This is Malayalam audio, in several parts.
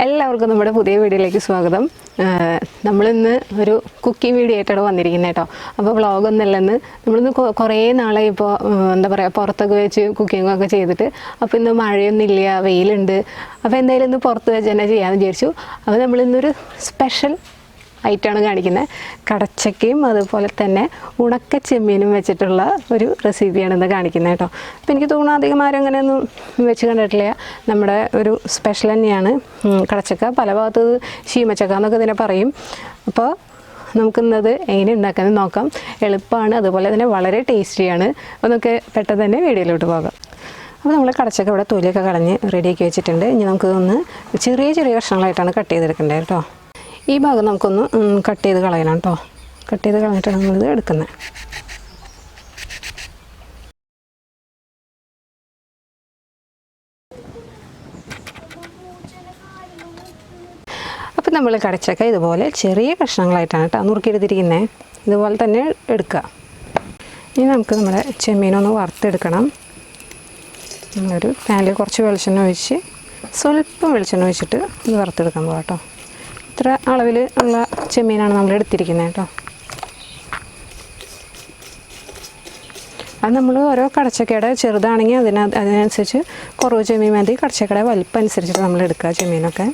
എല്ലാവർക്കും നമ്മുടെ പുതിയ വീഡിയോയിലേക്ക് സ്വാഗതം. നമ്മളിന്ന് ഒരു കുക്കിംഗ് വീഡിയോ ആയിട്ടാണ് വന്നിരിക്കുന്നത് കേട്ടോ. അപ്പോൾ വ്ളോഗൊന്നുമല്ലെന്ന് നമ്മളിന്ന് കുറേ നാളെ ഇപ്പോൾ എന്താ പറയുക പുറത്തൊക്കെ വെച്ച് കുക്കിങ്ങൊക്കെ ചെയ്തിട്ട്. അപ്പോൾ ഇന്ന് മഴയൊന്നുമില്ല, വെയിലുണ്ട്. അപ്പോൾ എന്തായാലും ഇന്ന് പുറത്ത് വെച്ച് തന്നെ ചെയ്യാമെന്ന് വിചാരിച്ചു. അപ്പോൾ നമ്മളിന്നൊരു സ്പെഷ്യൽ ഐറ്റമാണ് കാണിക്കുന്നത്. കടച്ചക്കയും അതുപോലെ തന്നെ ഉണക്ക ചെമ്മീനും വെച്ചിട്ടുള്ള ഒരു റെസിപ്പിയാണ് ഇന്ന് കാണിക്കുന്നത് കേട്ടോ. അപ്പോൾ എനിക്ക് തോന്നുന്നു അധികം ആരും അങ്ങനെയൊന്നും വെച്ച് കണ്ടിട്ടില്ല. നമ്മുടെ ഒരു സ്പെഷ്യൽ തന്നെയാണ് കടച്ചക്ക. പല ഭാഗത്ത് ശീമച്ചക്ക എന്നൊക്കെ ഇതിനെ പറയും. അപ്പോൾ നമുക്കിന്നത് എങ്ങനെ ഉണ്ടാക്കാമെന്ന് നോക്കാം. എളുപ്പമാണ്, അതുപോലെ തന്നെ വളരെ ടേസ്റ്റിയാണ്. അതൊക്കെ പെട്ടെന്ന് തന്നെ വീഡിയോയിലോട്ട് പോകാം. അപ്പോൾ നമ്മൾ കടച്ചക്ക ഇവിടെ തൊലിയൊക്കെ കളഞ്ഞ് റെഡിയാക്കി വെച്ചിട്ടുണ്ട്. ഇനി നമുക്കിതൊന്ന് ചെറിയ ചെറിയ കഷ്ണങ്ങളായിട്ടാണ് കട്ട് ചെയ്തെടുക്കേണ്ടത് കേട്ടോ. ഈ ഭാഗം നമുക്കൊന്ന് കട്ട് ചെയ്ത് കളയണം കേട്ടോ. കട്ട് ചെയ്ത് കളഞ്ഞിട്ടാണ് നമ്മളിത് എടുക്കുന്നത്. അപ്പോൾ നമ്മൾ കടച്ചക്ക ഇതുപോലെ ചെറിയ കഷ്ണങ്ങളായിട്ടാണ് കേട്ടോ നുറുക്കിയെടുത്തിരിക്കുന്നത്. ഇതുപോലെ തന്നെ എടുക്കുക. ഇനി നമുക്ക് നമ്മുടെ ചെമ്മീനൊന്ന് വറുത്തെടുക്കണം. നമ്മളൊരു പാനിൽ കുറച്ച് വെളിച്ചെണ്ണ ഒഴിച്ച് സ്വല്പം വെളിച്ചെണ്ണ ഒഴിച്ചിട്ട് ഇത് വറുത്തെടുക്കാൻ പോകാം കേട്ടോ. ഇത്ര അളവിൽ ഉള്ള ചെമ്മീനാണ് നമ്മൾ എടുത്തിരിക്കുന്നത് കേട്ടോ. അത് നമ്മൾ ഓരോ കടച്ചക്കയുടെ ചെറുതാണെങ്കിൽ അതിനനുസരിച്ച് കുറവ് ചെമ്മീൻ മതി. കടച്ചക്കയുടെ വലിപ്പം അനുസരിച്ചിട്ട് നമ്മൾ എടുക്കുക ചെമ്മീനൊക്കെ.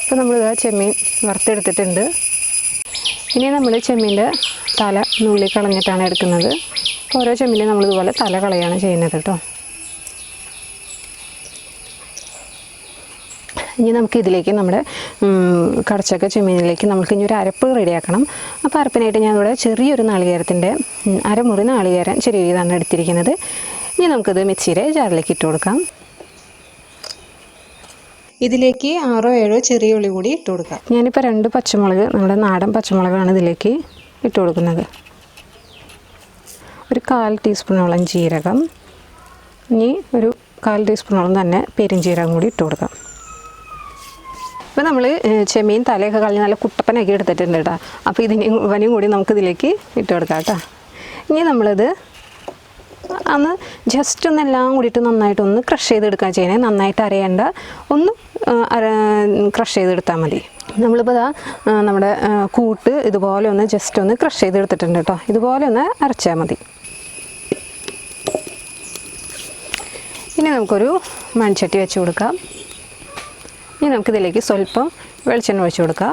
ഇപ്പോൾ നമ്മളിത് ചെമ്മീൻ വറുത്തെടുത്തിട്ടുണ്ട്. ഇനി നമ്മൾ ചെമ്മീൻ്റെ തല നുള്ളി കളഞ്ഞിട്ടാണ് എടുക്കുന്നത്. ഓരോ ചെമ്മീനും നമ്മളിതുപോലെ തല കളയാണ് ചെയ്യുന്നത് കേട്ടോ. ഇനി നമുക്ക് ഇതിലേക്ക് നമ്മുടെ കടച്ചക്ക ചെമ്മീനിലേക്ക് നമുക്ക് ഇനി ഒരു അരപ്പ് റെഡിയാക്കണം. അപ്പോൾ അരപ്പിനായിട്ട് ഞാനിവിടെ ചെറിയൊരു നാളികേരത്തിൻ്റെ അരമുറി നാളികേരം ചെറിയതാണ് എടുത്തിരിക്കുന്നത്. ഇനി നമുക്കിത് മിക്സിയുടെ ജാറിലേക്ക് ഇട്ട് കൊടുക്കാം. ഇതിലേക്ക് 6-7 ചെറിയ ഉള്ളി കൂടി ഇട്ട് കൊടുക്കാം. ഞാനിപ്പോൾ 2 പച്ചമുളക്, നമ്മുടെ നാടൻ പച്ചമുളകാണ് ഇതിലേക്ക് ഇട്ട് കൊടുക്കുന്നത്. ഒരു 1/4 ടീസ്പൂണോളം ജീരകം, ഇനി ഒരു 1/4 ടീസ്പൂണോളം തന്നെ പെരുംജീരകം കൂടി ഇട്ട് കൊടുക്കാം. ഇപ്പോൾ നമ്മൾ ചെമ്മീൻ തലയൊക്കെ കളഞ്ഞ് നല്ല കുട്ടപ്പനാക്കി എടുത്തിട്ടുണ്ട് കേട്ടോ. അപ്പോൾ ഇവനും കൂടി നമുക്കിതിലേക്ക് ഇട്ട് കൊടുക്കാം കേട്ടോ. ഇനി നമ്മളിത് അന്ന് ജസ്റ്റ് ഒന്ന് എല്ലാം കൂടിയിട്ട് നന്നായിട്ടൊന്ന് ക്രഷ് ചെയ്തെടുക്കാൻ ചെയ്യണേ. നന്നായിട്ട് അരയേണ്ട, ഒന്ന് ക്രഷ് ചെയ്തെടുത്താൽ മതി. നമ്മളിപ്പോൾ നമ്മുടെ കൂട്ട് ഇതുപോലെ ഒന്ന് ജസ്റ്റ് ഒന്ന് ക്രഷ് ചെയ്തെടുത്തിട്ടുണ്ട് കേട്ടോ. ഇതുപോലെ ഒന്ന് അരച്ചാൽ മതി. ഇനി നമുക്കൊരു മൺചട്ടി വെച്ച് കൊടുക്കാം. ഇനി നമുക്കിതിലേക്ക് സ്വല്പം വെളിച്ചെണ്ണ ഒഴിച്ച് കൊടുക്കാം.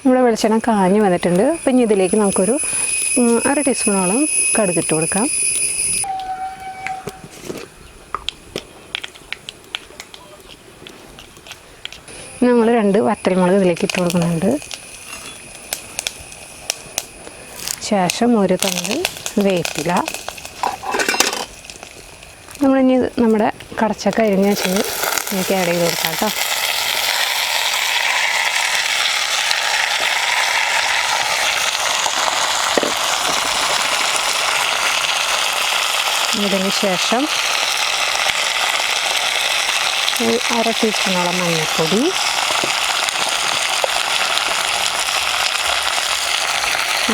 നമ്മുടെ വെളിച്ചെണ്ണ കാഞ്ഞ് വന്നിട്ടുണ്ട്. അപ്പം ഇനി ഇതിലേക്ക് നമുക്കൊരു 1/2 ടീസ്പൂണോളം കടുകിട്ട് കൊടുക്കാം. നമ്മൾ 2 വറ്റൽമുളക് ഇതിലേക്ക് ഇട്ട് കൊടുക്കുന്നുണ്ട്. ശേഷം ഒരു തണ്ട് വേപ്പില. നമ്മളിനി നമ്മുടെ കടച്ചക്ക അരിഞ്ഞ വെച്ചത് എനിക്ക് ആഡ് ചെയ്ത് കൊടുക്കാം കേട്ടോ. ഇതിന് ശേഷം 1/2 ടീസ്പൂണോളം മഞ്ഞൾപ്പൊടി,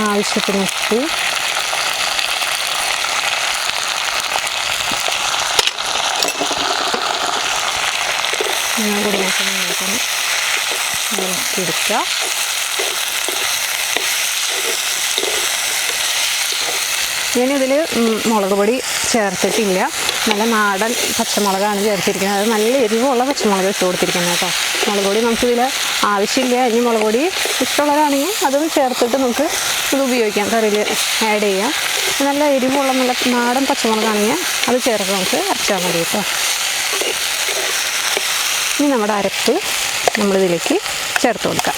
ആവശ്യത്തിന് ഉപ്പ്, കൂടി നന്നായിട്ടൊന്ന് ഇളക്കിയെടുക്കുക. ഞാനിതിൽ മുളക് പൊടി ചേർത്തിട്ടില്ല. നല്ല നാടൻ പച്ചമുളകാണ് ചേർത്തിരിക്കുന്നത്. അത് നല്ല എരിവുള്ള പച്ചമുളക് ഇട്ട് കൊടുത്തിരിക്കുന്നത് കേട്ടോ. മുളക് പൊടി നമുക്കിതിൽ ആവശ്യമില്ല. ഇനി മുളക് പൊടി ഇഷ്ടമുള്ളതാണെങ്കിൽ അതും ചേർത്തിട്ട് നമുക്ക് ഇത് ഉപയോഗിക്കാം, കറിയിൽ ആഡ് ചെയ്യാം. നല്ല എരിവുള്ള നല്ല നാടൻ പച്ചമുളകാണെങ്കിൽ അത് ചേർത്ത് നമുക്ക് അരച്ചാൽ മതി കേട്ടോ. ഇനി നമ്മുടെ അരപ്പ് നമ്മളിതിലേക്ക് ചേർത്ത് കൊടുക്കാം.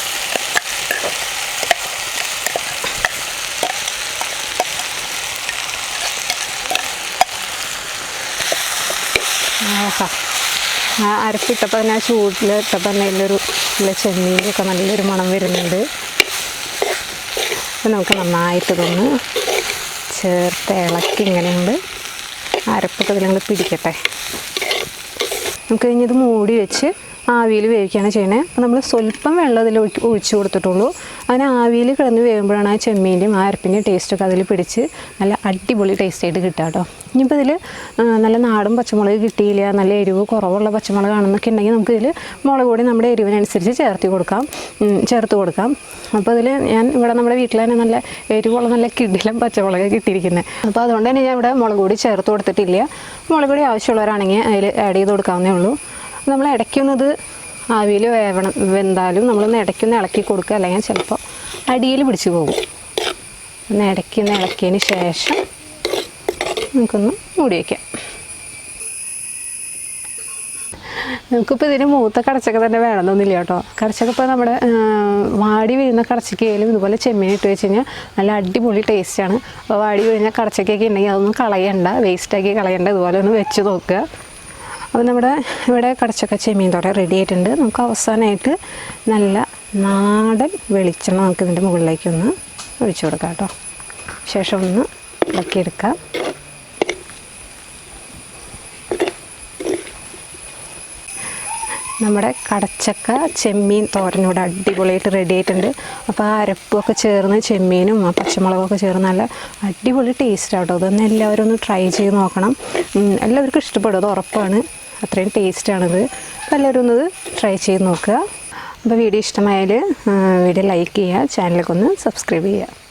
ആ അരപ്പിട്ടപ്പോൾ തന്നെ, ആ ചൂടിലിട്ടപ്പോൾ തന്നെ നല്ല ചെമ്മീനൊക്കെ നല്ലൊരു മണം വരുന്നുണ്ട്. അപ്പോൾ നമുക്ക് നന്നായിട്ടിതൊന്ന് ചേർത്ത് ഇളക്കി ഇങ്ങനെ കൊണ്ട് അരപ്പൊക്കെ ഇതിലങ്ങോട്ട് പിടിക്കട്ടെ. നമുക്ക് കഴിഞ്ഞത് മൂടി വെച്ച് ആവിയിൽ വേവിക്കുകയാണ് ചെയ്യണേ. അപ്പോൾ നമ്മൾ സ്വല്പം വെള്ളം അതിൽ ഒഴിച്ച് കൊടുത്തിട്ടുള്ളൂ. അതിന് ആവിയിൽ കിടന്ന് വേകുമ്പോഴാണ് ആ ചെമ്മീൻ്റെയും ആ അരപ്പിൻ്റെയും ടേസ്റ്റൊക്കെ അതിൽ പിടിച്ച് നല്ല അടിപൊളി ടേസ്റ്റായിട്ട് കിട്ടുക കേട്ടോ. ഇനിയിപ്പോൾ ഇതിൽ നല്ല നാടൻ പച്ചമുളക് കിട്ടിയില്ല, നല്ല എരിവ് കുറവുള്ള പച്ചമുളകാണെന്നൊക്കെ ഉണ്ടെങ്കിൽ നമുക്കിതിൽ മുളക് പൊടി നമ്മുടെ എരിവിനനുസരിച്ച് ചേർത്ത് കൊടുക്കാം. അപ്പോൾ ഇതിൽ ഞാൻ ഇവിടെ നമ്മുടെ വീട്ടിൽ തന്നെ നല്ല എരിവുള്ള നല്ല കിടിലം പച്ചമുളക് കിട്ടിയിരിക്കുന്നത്. അപ്പോൾ അതുകൊണ്ട് തന്നെ ഞാൻ ഇവിടെ മുളക് പൊടി ചേർത്ത് കൊടുത്തിട്ടില്ല. മുളക് പൊടി ആവശ്യമുള്ളവരാണെങ്കിൽ അതിൽ ആഡ് ചെയ്ത് കൊടുക്കാവുന്നേ ഉള്ളൂ. നമ്മൾ ഇടയ്ക്കുന്നത് ആവിയിൽ വെന്താലും നമ്മളൊന്ന് ഇടയ്ക്കൊന്ന് ഇളക്കി കൊടുക്കുക, അല്ലെങ്കിൽ ചിലപ്പോൾ അടിയിൽ പിടിച്ച് പോകും. ഒന്ന് ഇളക്കിയതിന് ശേഷം നമുക്കൊന്ന് മൂടി വയ്ക്കാം. നമുക്കിപ്പോൾ ഇതിന് മൂത്ത കടച്ചക്ക തന്നെ വേണമെന്നൊന്നുമില്ല കേട്ടോ. കടച്ചക്ക ഇപ്പോൾ നമ്മുടെ വാടി വീഴുന്ന കടച്ചക്കയിലും ഇതുപോലെ ചെമ്മീൻ ഇട്ട് വെച്ച് കഴിഞ്ഞാൽ നല്ല അടിപൊളി ടേസ്റ്റാണ്. അപ്പോൾ വാടി വീഴുന്ന കടച്ചക്കയൊക്കെ ഉണ്ടെങ്കിൽ അതൊന്നും കളയണ്ട, വേസ്റ്റാക്കി കളയണ്ട, ഇതുപോലെ ഒന്ന് വെച്ച് നോക്കുക. അപ്പോൾ നമ്മുടെ ഇവിടെ കടച്ചക്ക ചെമ്മീൻ തോര റെഡി ആയിട്ടുണ്ട്. നമുക്ക് അവസാനമായിട്ട് നല്ല നാടൻ വെളിച്ചെണ്ണ നമുക്ക് ഇതിൻ്റെ മുകളിലേക്കൊന്ന് ഒഴിച്ചു കൊടുക്കാം കേട്ടോ. ശേഷം ഒന്ന് ഇളക്കിയെടുക്കാം. നമ്മുടെ കടച്ചക്ക ചെമ്മീൻ തോരനോട് അടിപൊളിയായിട്ട് റെഡി ആയിട്ടുണ്ട്. അപ്പോൾ ആ അരപ്പൊക്കെ ചേർന്ന് ചെമ്മീനും ആ പച്ചമുളകൊക്കെ ചേർന്ന് നല്ല അടിപൊളി ടേസ്റ്റാണ് കേട്ടോ. അതൊന്ന് എല്ലാവരും ഒന്ന് ട്രൈ ചെയ്ത് നോക്കണം. എല്ലാവർക്കും ഇഷ്ടപ്പെടും, അത് ഉറപ്പാണ്. അത്രയും ടേസ്റ്റാണിത്. അപ്പോൾ എല്ലാവരും ഒന്ന് ട്രൈ ചെയ്ത് നോക്കുക. അപ്പോൾ വീഡിയോ ഇഷ്ടമായാൽ വീഡിയോ ലൈക്ക് ചെയ്യുക, ചാനലൊക്കെ ഒന്ന് സബ്സ്ക്രൈബ് ചെയ്യുക.